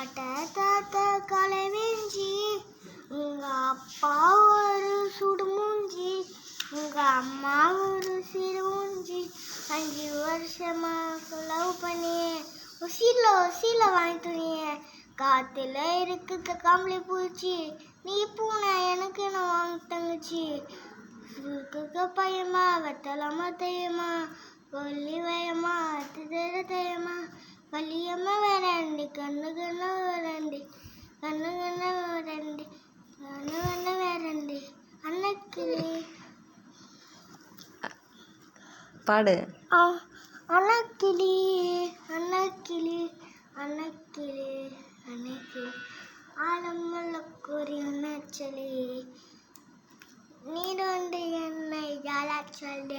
தாட்ட தாத்த கலை வெஞ்சி, உங்க அப்பா ஒரு சுடுமூஞ்சி, உங்க அம்மா ஒரு சிறுமூஞ்சி, 5 வருஷமா லவ் பண்ணியே சீல வாங்கிட்டு காத்துல இருக்கு கம்பளி பூச்சி, நீ பூனை எனக்கு என்ன வாங்க தங்கச்சி, பையமா வெத்தலாமா தையமா கொல்லி வயமா அத்துதர தையமா வலியம்மா வரண்டி கண்ணு கண்ணு வரண்டி கண்ணு கண்ணு வரண்டி கண்ணு கண்ணு வரண்டி அன்னக்கிளி பாடு. அன்னக்கிளி அன்னக்கிளி அன்னக்கிளி அன்னக்கிளி ஆலமல்ல குறி நச்சலி, நீ வந்து என்னை ஜாலா சொல்ல.